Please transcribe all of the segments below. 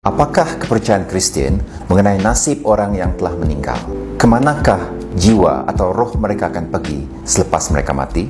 Apakah kepercayaan Kristen mengenai nasib orang yang telah meninggal? Kemanakah jiwa atau roh mereka akan pergi selepas mereka mati?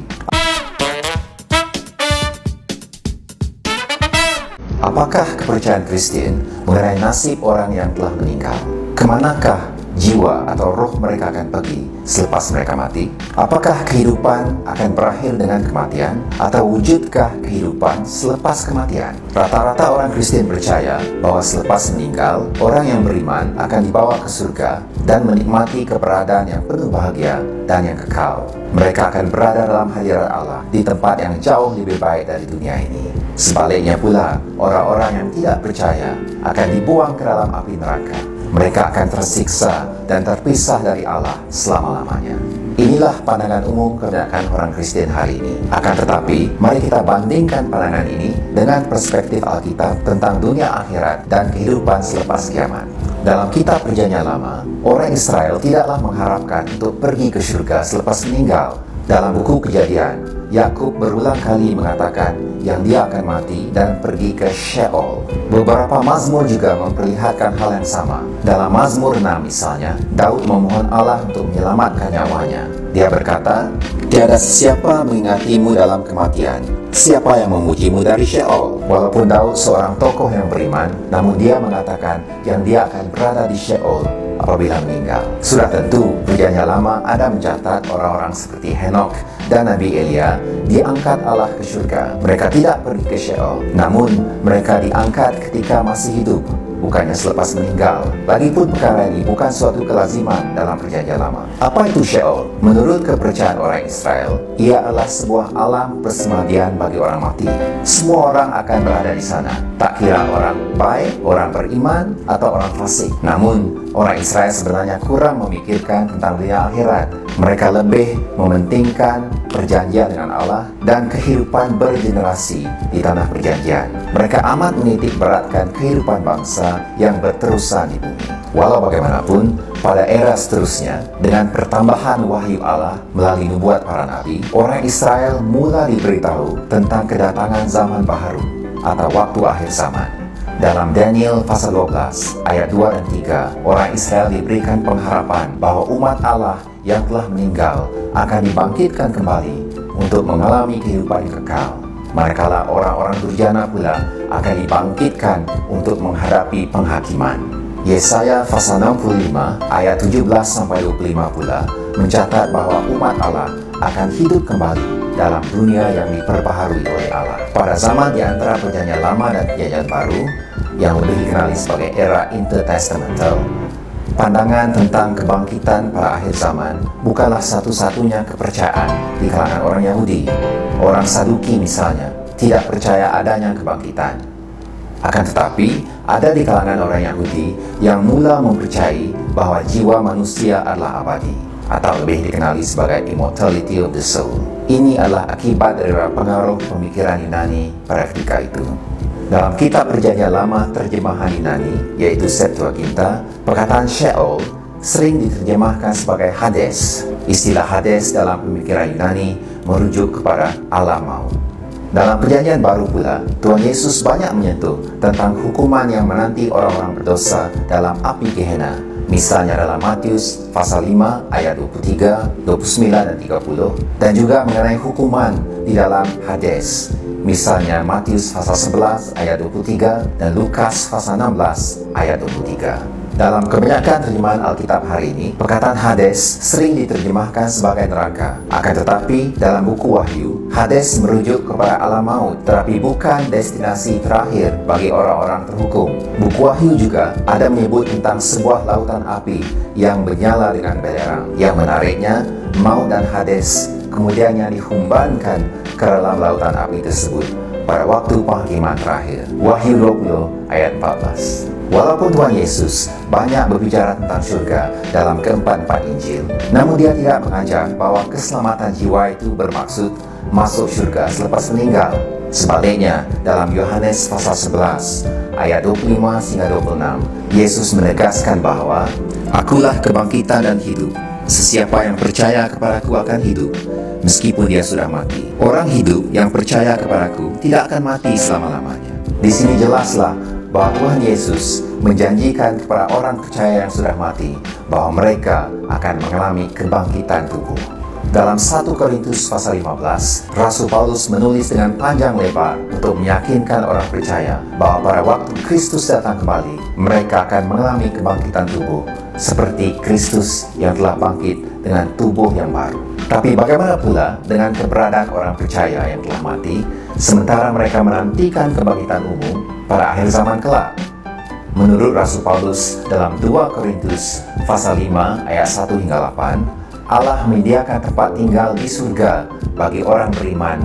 Apakah kepercayaan Kristen mengenai nasib orang yang telah meninggal? Kemanakah jiwa atau roh mereka akan pergi selepas mereka mati? Apakah kehidupan akan berakhir dengan kematian atau wujudkah kehidupan selepas kematian? Rata-rata orang Kristen percaya bahwa selepas meninggal, orang yang beriman akan dibawa ke surga dan menikmati keberadaan yang penuh bahagia dan yang kekal. Mereka akan berada dalam hadirat Allah di tempat yang jauh lebih baik dari dunia ini. Sebaliknya pula, orang-orang yang tidak percaya akan dibuang ke dalam api neraka. Mereka akan tersiksa dan terpisah dari Allah selama-lamanya. Inilah pandangan umum kebanyakan orang Kristen hari ini. Akan tetapi, mari kita bandingkan pandangan ini dengan perspektif Alkitab tentang dunia akhirat dan kehidupan selepas kiamat. Dalam kitab Perjanjian Lama, orang Israel tidaklah mengharapkan untuk pergi ke surga selepas meninggal. Dalam buku Kejadian, Yakub berulang kali mengatakan yang dia akan mati dan pergi ke Sheol. Beberapa mazmur juga memperlihatkan hal yang sama. Dalam Mazmur 6 misalnya, Daud memohon Allah untuk menyelamatkan nyawanya. Dia berkata, "Tiada siapa mengingatimu dalam kematian, siapa yang memujimu dari Sheol." Walaupun Daud seorang tokoh yang beriman, namun dia mengatakan yang dia akan berada di Sheol apabila meninggal. Sudah tentu, Perjanjian Lama ada mencatat orang-orang seperti Henokh dan Nabi Elia diangkat Allah ke surga. Mereka tidak pergi ke Sheol, namun mereka diangkat ketika masih hidup, bukannya selepas meninggal. Lagipun perkara ini bukan suatu kelaziman dalam Perjanjian Lama. Apa itu Sheol? Menurut kepercayaan orang Israel, ia adalah sebuah alam persemadian bagi orang mati. Semua orang akan berada di sana, tak kira orang baik, orang beriman, atau orang fasik. Namun, orang Israel sebenarnya kurang memikirkan tentang dunia akhirat. Mereka lebih mementingkan perjanjian dengan Allah dan kehidupan bergenerasi di tanah perjanjian. Mereka amat menitik beratkan kehidupan bangsa yang berterusan di bumi. Walau bagaimanapun, pada era seterusnya, dengan pertambahan wahyu Allah melalui nubuat para nabi, orang Israel mulai diberitahu tentang kedatangan zaman baharu atau waktu akhir zaman. Dalam Daniel pasal 12 ayat 2 dan 3, orang Israel diberikan pengharapan bahwa umat Allah yang telah meninggal akan dibangkitkan kembali untuk mengalami kehidupan yang kekal. Manakala orang-orang durjana pula akan dibangkitkan untuk menghadapi penghakiman. Yesaya pasal 65 ayat 17-25 pula mencatat bahwa umat Allah akan hidup kembali dalam dunia yang diperbaharui oleh Allah. Pada zaman di antara Perjanjian Lama dan Perjanjian Baru, yang lebih dikenali sebagai era intertestamental, pandangan tentang kebangkitan pada akhir zaman bukanlah satu-satunya kepercayaan di kalangan orang Yahudi. Orang Saduki misalnya tidak percaya adanya kebangkitan. Akan tetapi, ada di kalangan orang Yahudi yang mula mempercayai bahwa jiwa manusia adalah abadi, atau lebih dikenali sebagai immortality of the soul. Ini adalah akibat dari pengaruh pemikiran Yunani pada ketika itu. Dalam kitab Perjanjian Lama terjemahan Yunani, yaitu Septuaginta, perkataan Sheol sering diterjemahkan sebagai Hades. Istilah Hades dalam pemikiran Yunani merujuk kepada alam maut. Dalam Perjanjian Baru pula, Tuhan Yesus banyak menyentuh tentang hukuman yang menanti orang-orang berdosa dalam api Gehenna. Misalnya dalam Matius pasal 5 ayat 23, 29 dan 30, dan juga mengenai hukuman di dalam Hades. Misalnya Matius pasal 11 ayat 23 dan Lukas pasal 16 ayat 23. Dalam kebanyakan terjemahan Alkitab hari ini, perkataan Hades sering diterjemahkan sebagai neraka. Akan tetapi, dalam buku Wahyu, Hades merujuk kepada alam maut, tetapi bukan destinasi terakhir bagi orang-orang terhukum. Buku Wahyu juga ada menyebut tentang sebuah lautan api yang menyala dengan belerang. Yang menariknya, maut dan Hades kemudiannya dihumbankan ke dalam lautan api tersebut pada waktu penghakiman terakhir. Wahyu 20 ayat 14. Walaupun Tuhan Yesus banyak berbicara tentang surga dalam keempat-empat Injil, namun dia tidak mengajar bahwa keselamatan jiwa itu bermaksud masuk surga selepas meninggal. Sebaliknya, dalam Yohanes pasal 11 ayat 25-26, Yesus menegaskan bahwa "Akulah kebangkitan dan hidup. Sesiapa yang percaya kepadaku akan hidup, meskipun dia sudah mati. Orang hidup yang percaya kepadaku tidak akan mati selama-lamanya." Di sini jelaslah bahwa Tuhan Yesus menjanjikan kepada orang percaya yang sudah mati bahwa mereka akan mengalami kebangkitan tubuh. Dalam 1 Korintus pasal 15, Rasul Paulus menulis dengan panjang lebar untuk meyakinkan orang percaya bahwa pada waktu Kristus datang kembali, mereka akan mengalami kebangkitan tubuh seperti Kristus yang telah bangkit dengan tubuh yang baru. Tapi bagaimana pula dengan keberadaan orang percaya yang telah mati, sementara mereka menantikan kebangkitan umum pada akhir zaman kelak? Menurut Rasul Paulus dalam 2 Korintus pasal 5 ayat 1 hingga 8, Allah menyediakan tempat tinggal di surga bagi orang beriman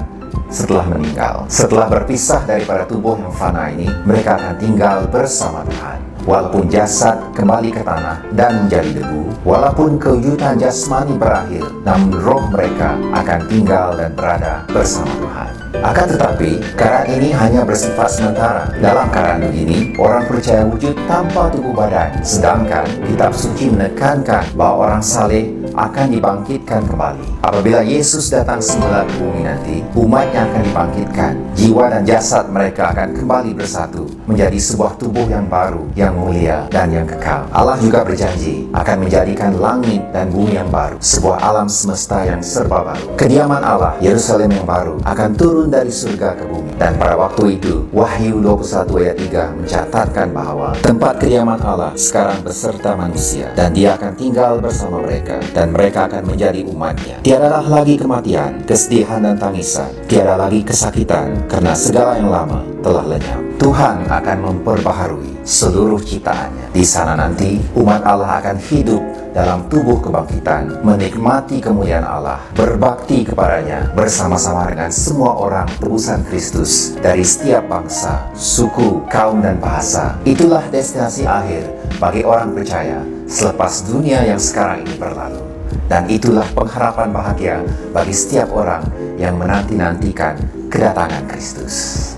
setelah meninggal. Setelah berpisah daripada tubuh yang fana ini, mereka akan tinggal bersama Tuhan. Walaupun jasad kembali ke tanah dan menjadi debu, walaupun kewujudan jasmani berakhir, namun roh mereka akan tinggal dan berada bersama Tuhan. Akan tetapi, keadaan ini hanya bersifat sementara. Dalam keadaan begini, orang percaya wujud tanpa tubuh badan, sedangkan kitab suci menekankan bahwa orang saleh akan dibangkitkan kembali. Apabila Yesus datang semula ke bumi nanti, umatnya akan dibangkitkan. Jiwa dan jasad mereka akan kembali bersatu menjadi sebuah tubuh yang baru, yang mulia dan yang kekal. Allah juga berjanji akan menjadikan langit dan bumi yang baru, sebuah alam semesta yang serba baru. Kediaman Allah, Yerusalem yang baru, akan turun dari surga ke bumi. Dan pada waktu itu, Wahyu 21 ayat 3 mencatatkan bahwa tempat kediaman Allah sekarang beserta manusia, dan Dia akan tinggal bersama mereka, dan mereka akan menjadi umatnya. Tiadalah lagi kematian, kesedihan dan tangisan, tiada lagi kesakitan, karena segala yang lama telah lenyap. Tuhan akan memperbaharui seluruh ciptaannya. Di sana nanti, umat Allah akan hidup dalam tubuh kebangkitan, menikmati kemuliaan Allah, berbakti kepadanya bersama-sama dengan semua orang tebusan Kristus dari setiap bangsa, suku, kaum, dan bahasa. Itulah destinasi akhir bagi orang percaya selepas dunia yang sekarang ini berlalu. Dan itulah pengharapan bahagia bagi setiap orang yang menanti-nantikan kedatangan Kristus.